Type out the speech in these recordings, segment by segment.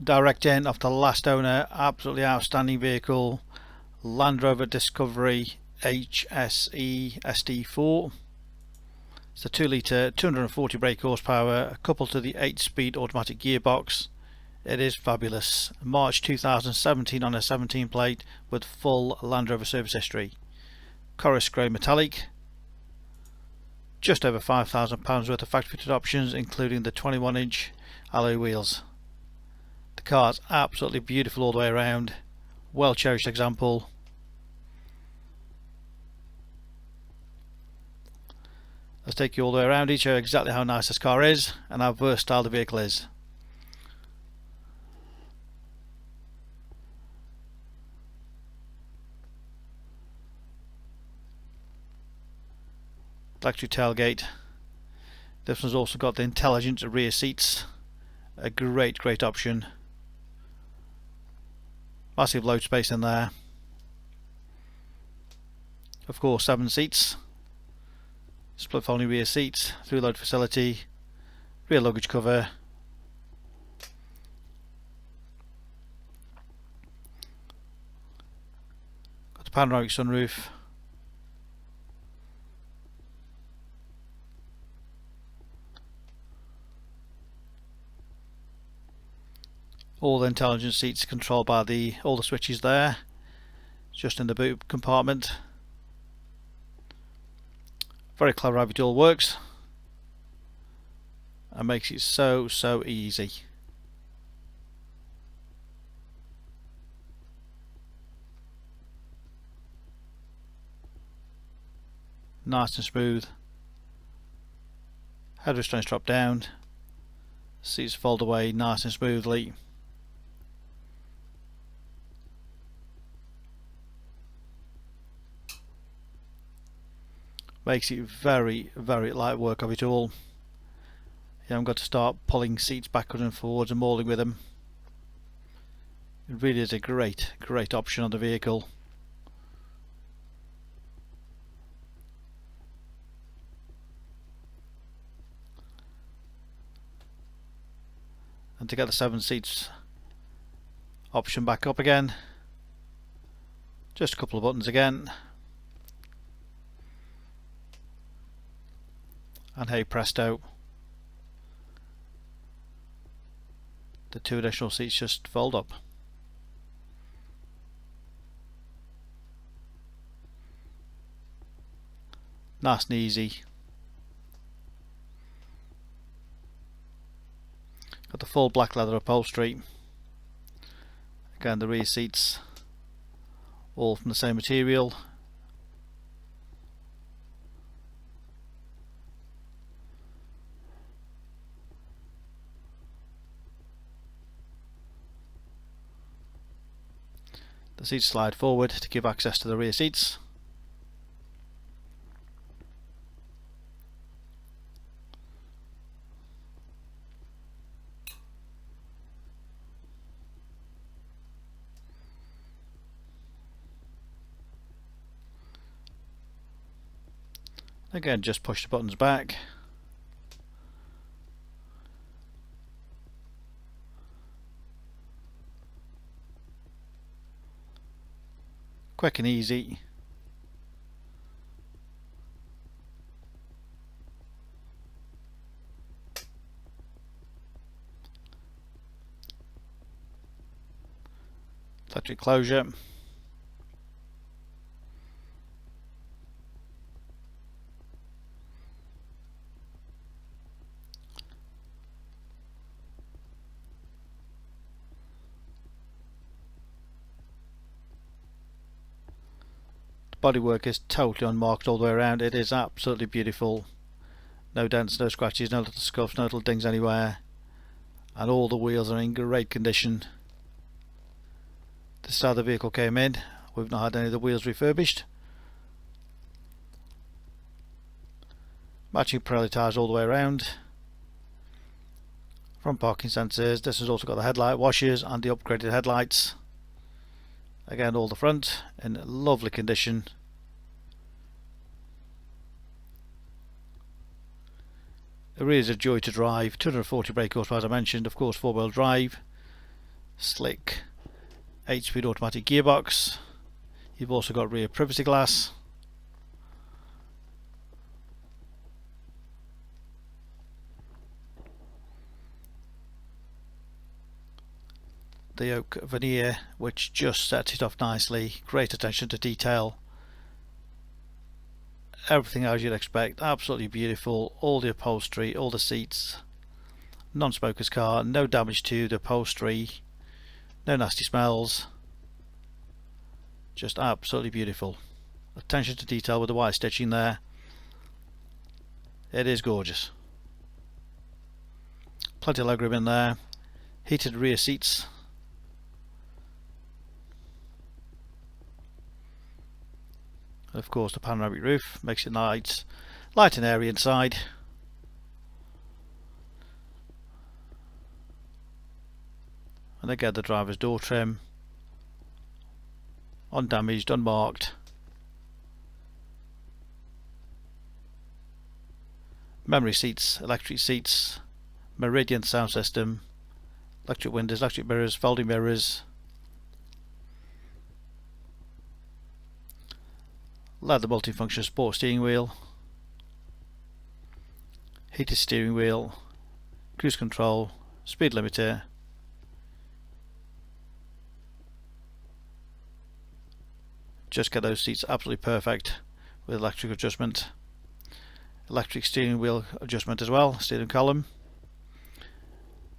direct in off the last owner. Absolutely outstanding vehicle. Land Rover Discovery HSE SD4. It's a 2 litre 240 brake horsepower coupled to the 8-speed automatic gearbox. It is fabulous. March 2017 on a 17 plate with full Land Rover service history. Corris grey metallic. Just over £5,000 worth of factory fitted options, including the 21-inch alloy wheels. The car's absolutely beautiful all the way around. Well cherished example. Let's take you all the way around, show you exactly how nice this car is and how versatile the vehicle is. Electric tailgate. This one's also got the intelligent rear seats. A great option. Massive load space in there. Of course, 7 seats. Split folding rear seats, through load facility, rear luggage cover. Got the panoramic sunroof. All the intelligent seats controlled by all the switches there, just in the boot compartment. Very clever how it all works and makes it so easy. Nice and smooth. Head restraints drop down, seats fold away nice and smoothly. Makes it very light work of it all. You haven't got to start pulling seats backwards and forwards and mauling with them. It really is a great option on the vehicle. And to get the 7 seats option back up again, just a couple of buttons again. And hey presto, the 2 additional seats just fold up. Nice and easy. Got the full black leather upholstery. Again, the rear seats all from the same material. The seats slide forward to give access to the rear seats. Again, just push the buttons back. Quick and easy. Electric closure. Bodywork is totally unmarked all the way around. It is absolutely beautiful. No dents, no scratches, no little scuffs, no little dings anywhere. And all the wheels are in great condition. This is how the vehicle came in. We've not had any of the wheels refurbished. Matching Pirelli tyres all the way around. Front parking sensors. This has also got the headlight washers and the upgraded headlights. Again, all the front in lovely condition. It really is a joy to drive. 240 brake horsepower as I mentioned, of course 4-wheel drive. slick 8-speed automatic gearbox. You've also got rear privacy glass. The oak veneer, which just sets it off nicely. Great attention to detail. Everything as you'd expect. Absolutely beautiful. All the upholstery, all the seats. Non-smoker's car. No damage to the upholstery. No nasty smells. Just absolutely beautiful. Attention to detail with the white stitching there. It is gorgeous. Plenty of legroom in there. Heated rear seats. And of course the panoramic roof makes it light and airy inside. And again the driver's door trim, undamaged, unmarked. Memory seats, electric seats, Meridian sound system, electric windows, electric mirrors, folding mirrors, leather multifunction sport steering wheel, heated steering wheel, cruise control, speed limiter, just get those seats absolutely perfect with electric adjustment, electric steering wheel adjustment as well, steering column.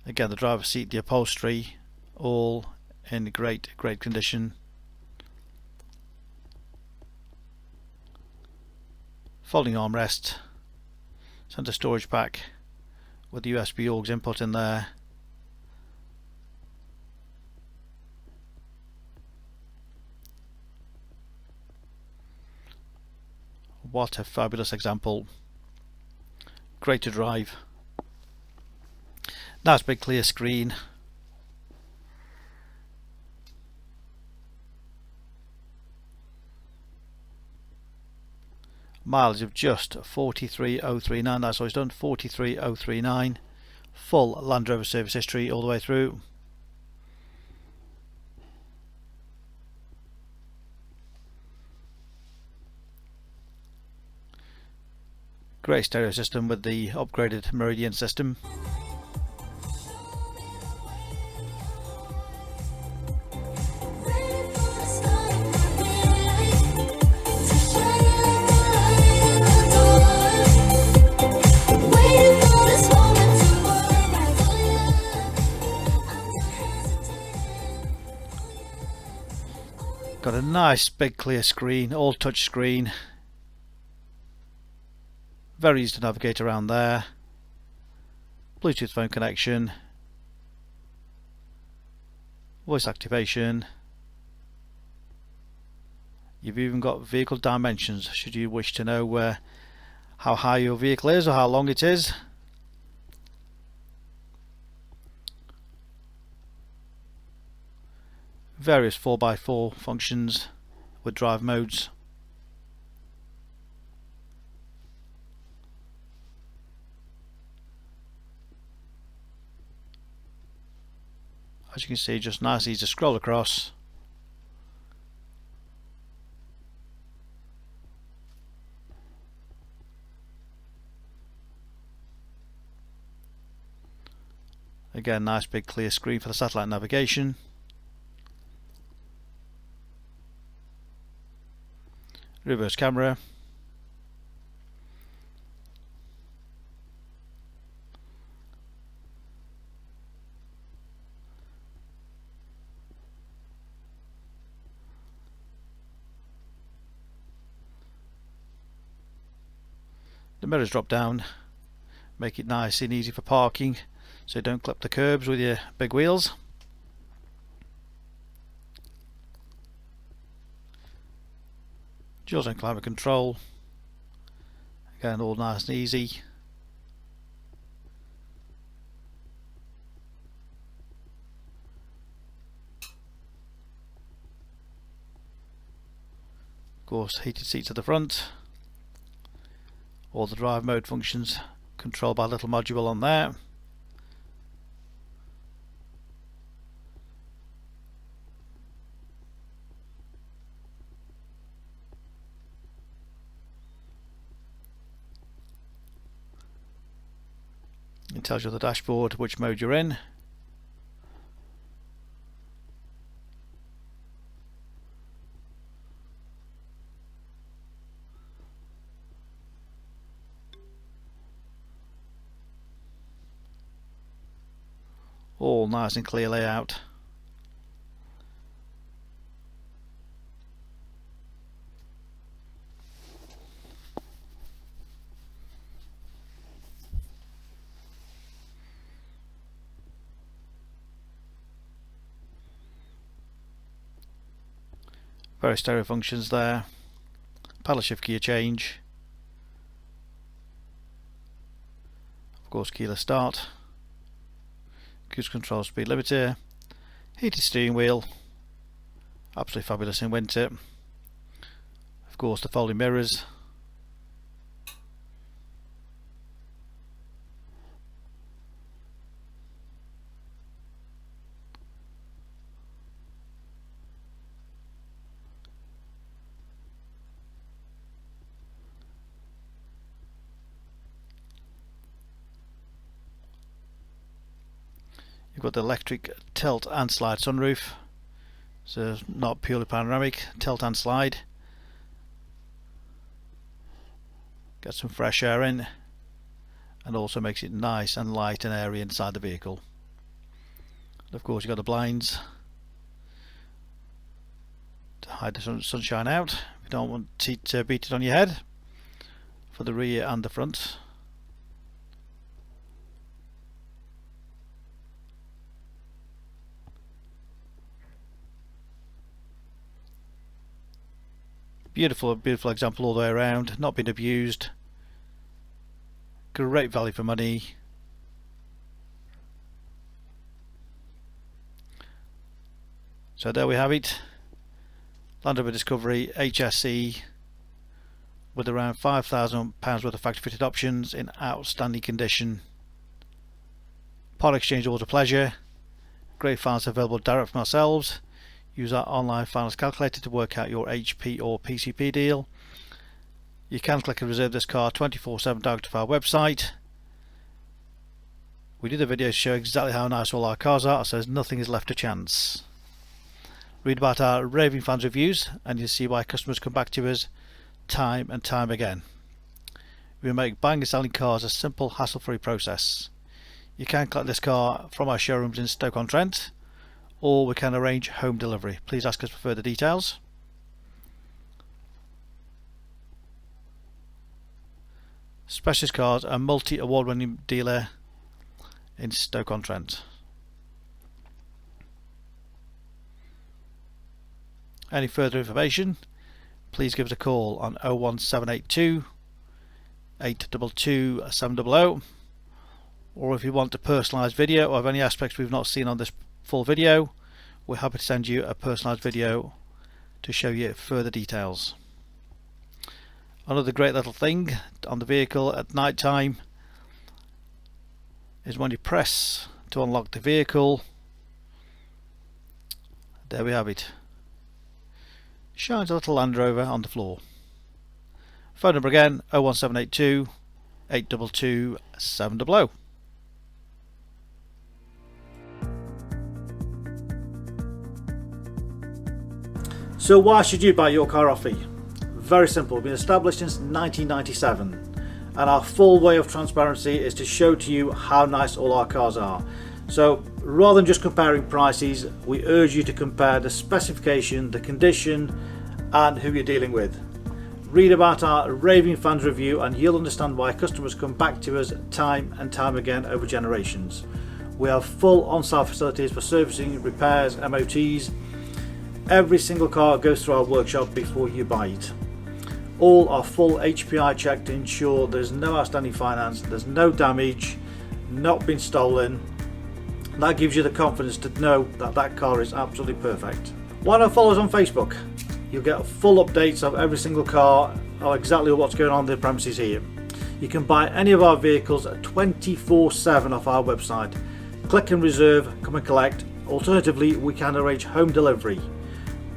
Again the driver's seat, the upholstery, all in great condition. Folding armrest, centre storage pack with the USB aux input in there. What a fabulous example. Great to drive. Nice big clear screen. Mileage of just 43,039. That's what it's done, 43,039. Full Land Rover service history all the way through. Great stereo system with the upgraded Meridian system. Got a nice big clear screen, all touch screen. Very easy to navigate around there. Bluetooth phone connection. Voice activation. You've even got vehicle dimensions should you wish to know how high your vehicle is or how long it is. Various 4x4 functions with drive modes. As you can see, just nice easy to scroll across. Again, nice big clear screen for the satellite navigation. Reverse camera. The mirrors drop down, make it nice and easy for parking, so don't clip the curbs with your big wheels. Dual zone climate control, again all nice and easy. Of course, heated seats at the front. All the drive mode functions controlled by a little module on there. tells you on the dashboard which mode you're in. All nice and clear layout. Various stereo functions there. Paddle shift gear change. Of course, keyless start. Cruise control, speed limiter. Heated steering wheel. Absolutely fabulous in winter. Of course, the folding mirrors. You've got the electric tilt and slide sunroof, so not purely panoramic, tilt and slide. Get some fresh air in, and also makes it nice and light and airy inside the vehicle. And of course you've got the blinds to hide the sunshine out if you don't want it to beat it on your head, for the rear and the front. Beautiful, beautiful example all the way around, not been abused. Great value for money. So there we have it. Land Rover Discovery HSE with around £5,000 worth of factory fitted options in outstanding condition. Part exchange always a pleasure. Great finance available direct from ourselves. Use our online finance calculator to work out your HP or PCP deal. You can click and reserve this car 24/7 direct to our website. We did a video to show exactly how nice all our cars are, so nothing is left to chance. Read about our raving fans reviews and you'll see why customers come back to us time and time again. We make buying and selling cars a simple, hassle-free process. You can collect this car from our showrooms in Stoke-on-Trent, or we can arrange home delivery. Please ask us for further details. Specialist Cars, a multi-award-winning dealer in Stoke-on-Trent. Any further information, please give us a call on 01782 822 700, or if you want a personalised video of any aspects we've not seen on this full video, we're happy to send you a personalised video to show you further details. Another great little thing on the vehicle at night time is when you press to unlock the vehicle, there we have it. Shines a little Land Rover on the floor. Phone number again 01782 822 700. So why should you buy your car off me? Very simple. We've been established since 1997, and our full way of transparency is to show to you how nice all our cars are. So rather than just comparing prices, we urge you to compare the specification, the condition, and who you're dealing with. Read about our raving fans review and you'll understand why customers come back to us time and time again over generations. We have full on-site facilities for servicing, repairs, MOTs. Every single car goes through our workshop before you buy it. All are full HPI checked to ensure there's no outstanding finance, there's no damage, not been stolen. That gives you the confidence to know that that car is absolutely perfect. Why not follow us on Facebook? You'll get full updates of every single car, or exactly what's going on in the premises here. You can buy any of our vehicles at 24/7 off our website. Click and reserve, come and collect. Alternatively, we can arrange home delivery.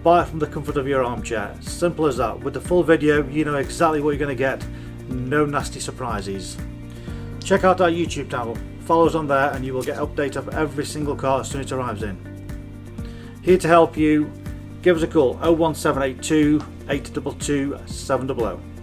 Buy it from the comfort of your armchair. Simple as that. With the full video, you know exactly what you're going to get. No nasty surprises. Check out our YouTube channel. follow us on there and you will get updates of every single car as soon as it arrives in. Here to help you, give us a call 01782 822 700.